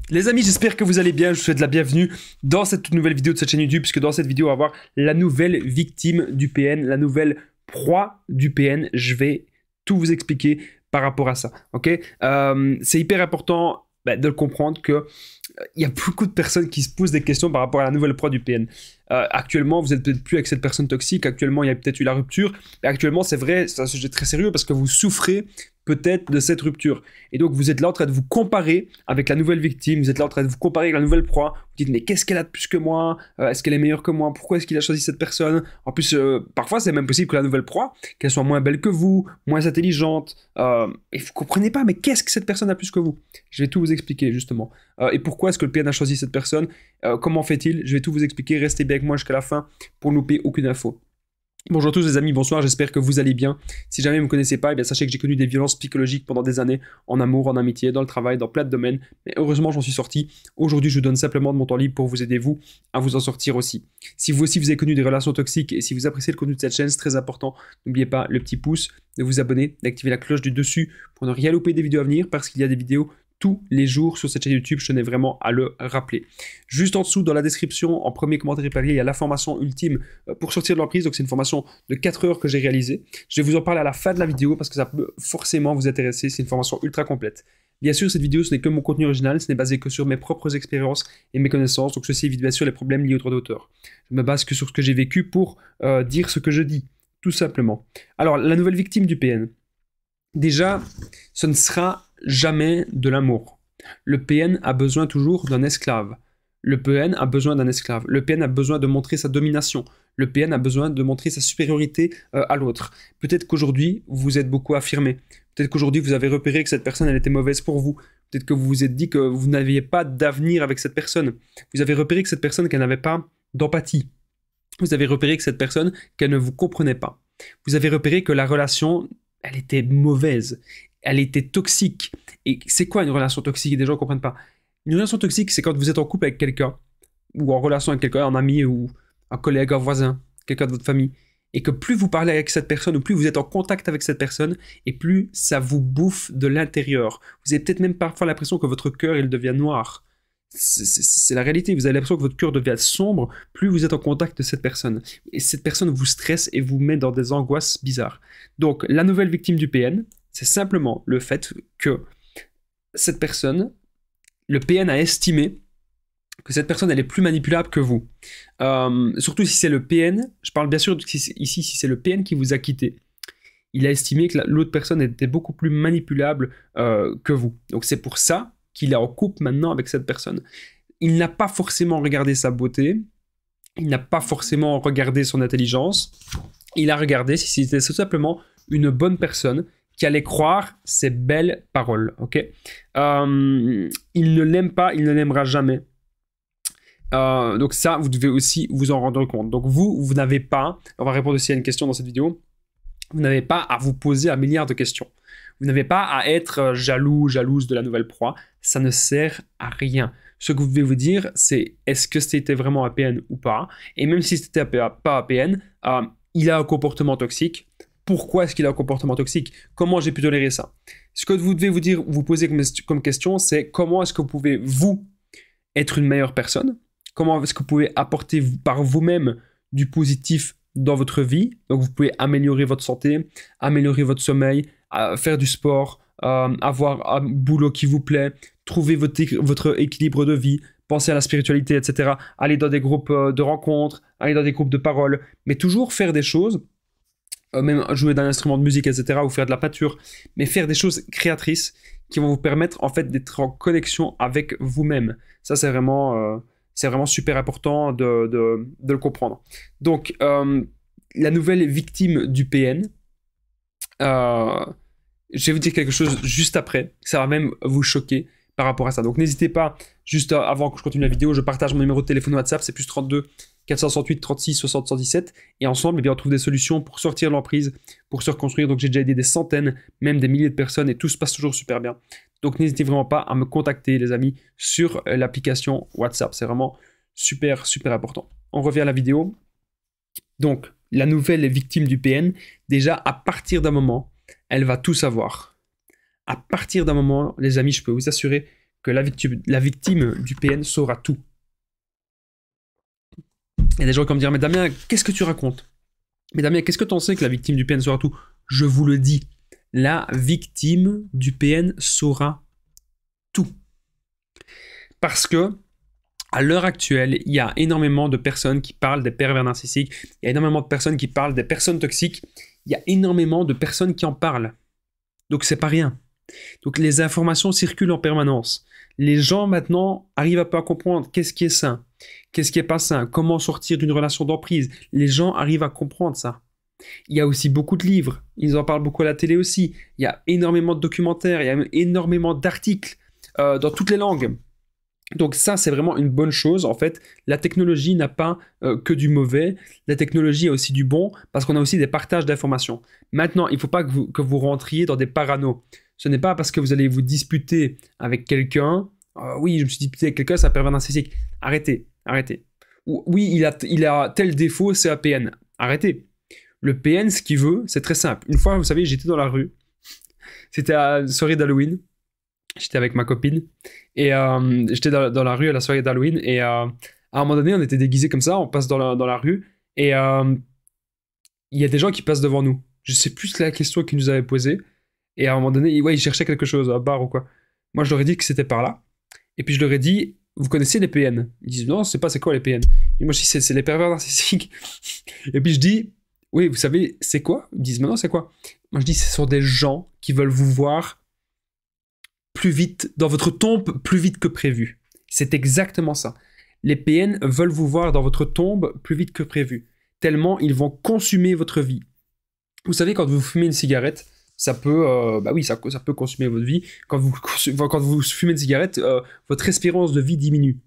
Les amis, j'espère que vous allez bien. Je vous souhaite la bienvenue dans cette toute nouvelle vidéo de cette chaîne YouTube, puisque dans cette vidéo, on va voir la nouvelle victime du PN, la nouvelle proie du PN. Je vais tout vous expliquer par rapport à ça. Ok, c'est hyper important de le comprendre que il y a beaucoup de personnes qui se posent des questions par rapport à la nouvelle proie du PN. Actuellement, vous n'êtes peut-être plus avec cette personne toxique. Actuellement, il y a peut-être eu la rupture. Mais actuellement, c'est vrai, c'est un sujet très sérieux parce que vous souffrez peut-être de cette rupture. Et donc, vous êtes là en train de vous comparer avec la nouvelle victime. Vous êtes là en train de vous comparer avec la nouvelle proie. Vous dites, mais qu'est-ce qu'elle a de plus que moi? Est-ce qu'elle est meilleure que moi? Pourquoi est-ce qu'il a choisi cette personne? En plus, parfois, c'est même possible que la nouvelle proie, qu'elle soit moins belle que vous, moins intelligente. Et vous comprenez pas, mais qu'est-ce que cette personne a plus que vous? Je vais tout vous expliquer, justement. Et pourquoi est-ce que le PN a choisi cette personne? Comment fait-il? Je vais tout vous expliquer. Restez bien avec moi jusqu'à la fin pour ne louper aucune info. Bonjour à tous les amis, bonsoir, j'espère que vous allez bien. Si jamais vous ne me connaissez pas, eh bien sachez que j'ai connu des violences psychologiques pendant des années, en amour, en amitié, dans le travail, dans plein de domaines. Mais heureusement, j'en suis sorti. Aujourd'hui, je vous donne simplement de mon temps libre pour vous aider, vous, à vous en sortir aussi. Si vous aussi, vous avez connu des relations toxiques et si vous appréciez le contenu de cette chaîne, c'est très important. N'oubliez pas le petit pouce, de vous abonner, d'activer la cloche du dessus pour ne rien louper des vidéos à venir parce qu'il y a des vidéos tous les jours sur cette chaîne YouTube, je tenais vraiment à le rappeler. Juste en dessous, dans la description, en premier commentaire épinglé, il y a la formation ultime pour sortir de l'emprise. Donc c'est une formation de 4 heures que j'ai réalisée. Je vais vous en parler à la fin de la vidéo parce que ça peut forcément vous intéresser. C'est une formation ultra complète. Bien sûr, cette vidéo, ce n'est que mon contenu original, ce n'est basé que sur mes propres expériences et mes connaissances. Donc ceci évite bien sûr les problèmes liés aux droits d'auteur. Je me base que sur ce que j'ai vécu pour dire ce que je dis, tout simplement. Alors, la nouvelle victime du PN. Déjà, ce ne sera jamais de l'amour. Le PN a besoin toujours d'un esclave. Le PN a besoin d'un esclave. Le PN a besoin de montrer sa domination. Le PN a besoin de montrer sa supériorité à l'autre. Peut-être qu'aujourd'hui, vous êtes beaucoup affirmé. Peut-être qu'aujourd'hui, vous avez repéré que cette personne, elle était mauvaise pour vous. Peut-être que vous vous êtes dit que vous n'aviez pas d'avenir avec cette personne. Vous avez repéré que cette personne, qu'elle n'avait pas d'empathie. Vous avez repéré que cette personne, qu'elle ne vous comprenait pas. Vous avez repéré que la relation, elle était mauvaise. Elle était toxique. Et c'est quoi une relation toxique? Des gens ne comprennent pas. Une relation toxique, c'est quand vous êtes en couple avec quelqu'un, ou en relation avec quelqu'un, un ami, ou un collègue, un voisin, quelqu'un de votre famille, et que plus vous parlez avec cette personne, ou plus vous êtes en contact avec cette personne, et plus ça vous bouffe de l'intérieur. Vous avez peut-être même parfois l'impression que votre cœur, il devient noir. C'est la réalité, vous avez l'impression que votre cœur devient sombre, plus vous êtes en contact de cette personne. Et cette personne vous stresse et vous met dans des angoisses bizarres. Donc, la nouvelle victime du PN, c'est simplement le fait que cette personne, le PN a estimé que cette personne, elle est plus manipulable que vous. Surtout si c'est le PN, je parle bien sûr ici si c'est le PN qui vous a quitté. Il a estimé que l'autre personne était beaucoup plus manipulable que vous. Donc c'est pour ça qu'il est en couple maintenant avec cette personne. Il n'a pas forcément regardé sa beauté, il n'a pas forcément regardé son intelligence, il a regardé si c'était tout simplement une bonne personne qui allait croire ses belles paroles, ok? Il ne l'aime pas, il ne l'aimera jamais. Donc ça, vous devez aussi vous en rendre compte. Donc vous n'avez pas, on va répondre aussi à une question dans cette vidéo, vous n'avez pas à vous poser un milliard de questions. Vous n'avez pas à être jaloux, jalouse de la nouvelle proie. Ça ne sert à rien. Ce que vous devez vous dire, c'est est-ce que c'était vraiment un PN ou pas? Et même si c'était pas un PN, il a un comportement toxique. Pourquoi est-ce qu'il a un comportement toxique? Comment j'ai pu tolérer ça? Ce que vous devez vous poser comme question, c'est comment est-ce que vous pouvez, vous, être une meilleure personne? Comment est-ce que vous pouvez apporter par vous-même du positif dans votre vie? Donc, vous pouvez améliorer votre santé, améliorer votre sommeil, faire du sport, avoir un boulot qui vous plaît, trouver votre équilibre de vie, penser à la spiritualité, etc. Aller dans des groupes de rencontres, aller dans des groupes de parole, mais toujours faire des choses, même jouer d'un instrument de musique, etc., ou faire de la peinture, mais faire des choses créatrices qui vont vous permettre en fait d'être en connexion avec vous-même. Ça, c'est vraiment super important de le comprendre. Donc, la nouvelle victime du PN, je vais vous dire quelque chose juste après, ça va même vous choquer par rapport à ça. Donc n'hésitez pas, juste avant que je continue la vidéo, je partage mon numéro de téléphone WhatsApp, c'est plus 32 468 36 60 117, et ensemble, eh bien, on trouve des solutions pour sortir de l'emprise, pour se reconstruire. Donc j'ai déjà aidé des centaines, même des milliers de personnes, et tout se passe toujours super bien. Donc n'hésitez vraiment pas à me contacter, les amis, sur l'application WhatsApp. C'est vraiment super important. On revient à la vidéo. Donc, la nouvelle victime du PN, déjà, à partir d'un moment, elle va tout savoir. À partir d'un moment, les amis, je peux vous assurer que la victime du PN saura tout. Il y a des gens qui vont me dire, mais Damien, qu'est-ce que tu racontes? Mais Damien, qu'est-ce que tu en sais que la victime du PN saura tout? Je vous le dis, la victime du PN saura tout. Parce que, à l'heure actuelle, il y a énormément de personnes qui parlent des pervers narcissiques, il y a énormément de personnes qui parlent des personnes toxiques, il y a énormément de personnes qui en parlent. Donc c'est pas rien. Donc les informations circulent en permanence. Les gens maintenant arrivent un peu à comprendre qu'est-ce qui est sain, qu'est-ce qui est pas sain, comment sortir d'une relation d'emprise. Les gens arrivent à comprendre ça. Il y a aussi beaucoup de livres, ils en parlent beaucoup à la télé aussi. Il y a énormément de documentaires, il y a énormément d'articles dans toutes les langues. Donc ça, c'est vraiment une bonne chose. En fait, la technologie n'a pas que du mauvais. La technologie a aussi du bon parce qu'on a aussi des partages d'informations. Maintenant, il ne faut pas que vous rentriez dans des parano. Ce n'est pas parce que vous allez vous disputer avec quelqu'un. Oui, je me suis disputé avec quelqu'un, c'est un pervers narcissique. Arrêtez, arrêtez. Ou, oui, il a tel défaut, c'est un PN. Arrêtez. Le PN, ce qu'il veut, c'est très simple. Une fois, vous savez, j'étais dans la rue. C'était à une soirée d'Halloween. J'étais avec ma copine et j'étais dans la rue à la soirée d'Halloween et à un moment donné, on était déguisés comme ça, on passe dans la rue et il y a des gens qui passent devant nous. Je sais plus la question qu'ils nous avaient posée et à un moment donné, ouais, ils cherchaient quelque chose, un bar ou quoi. Moi, je leur ai dit que c'était par là et puis je leur ai dit, vous connaissez les PN? Ils disent, non, je sais pas, c'est quoi les PN? Et moi, je dis, c'est les pervers narcissiques. Et puis je dis, oui, vous savez, c'est quoi? Ils me disent, mais non, c'est quoi? Moi, je dis, ce sont des gens qui veulent vous voir plus vite, dans votre tombe, plus vite que prévu. C'est exactement ça. Les PN veulent vous voir dans votre tombe plus vite que prévu. Tellement ils vont consumer votre vie. Vous savez, quand vous fumez une cigarette, ça peut, ça peut consumer votre vie. Quand vous fumez une cigarette, votre espérance de vie diminue.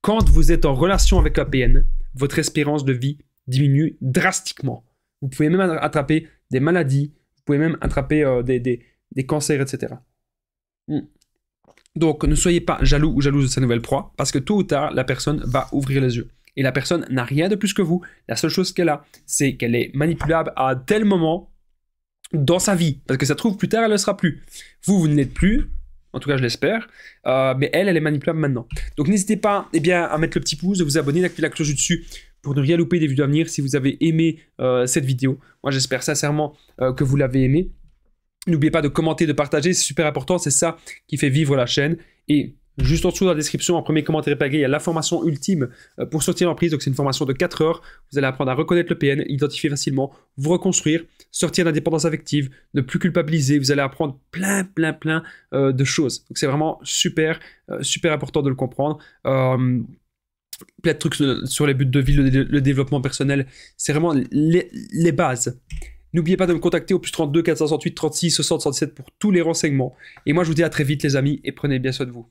Quand vous êtes en relation avec la PN, votre espérance de vie diminue drastiquement. Vous pouvez même attraper des maladies, vous pouvez même attraper des cancers, etc. Donc, ne soyez pas jaloux ou jalouse de sa nouvelle proie, parce que tôt ou tard, la personne va ouvrir les yeux. Et la personne n'a rien de plus que vous. La seule chose qu'elle a, c'est qu'elle est manipulable à un tel moment dans sa vie. Parce que ça se trouve, plus tard, elle ne le sera plus. Vous ne l'êtes plus. En tout cas, je l'espère. Mais elle est manipulable maintenant. Donc, n'hésitez pas à mettre le petit pouce, de vous abonner, d'activer la cloche du dessus pour ne rien louper des vidéos à venir si vous avez aimé cette vidéo. Moi, j'espère sincèrement que vous l'avez aimé. N'oubliez pas de commenter, de partager, c'est super important, c'est ça qui fait vivre la chaîne. Et juste en dessous dans la description, en premier commentaire épinglé, il y a la formation ultime pour sortir l'emprise. Donc c'est une formation de 4 heures. Vous allez apprendre à reconnaître le PN, identifier facilement, vous reconstruire, sortir d'indépendance affective, ne plus culpabiliser. Vous allez apprendre plein de choses. Donc c'est vraiment super important de le comprendre. Plein de trucs sur les buts de vie, le développement personnel. C'est vraiment les bases. N'oubliez pas de me contacter au +32 468 36 60 67 pour tous les renseignements. Et moi, je vous dis à très vite, les amis, et prenez bien soin de vous.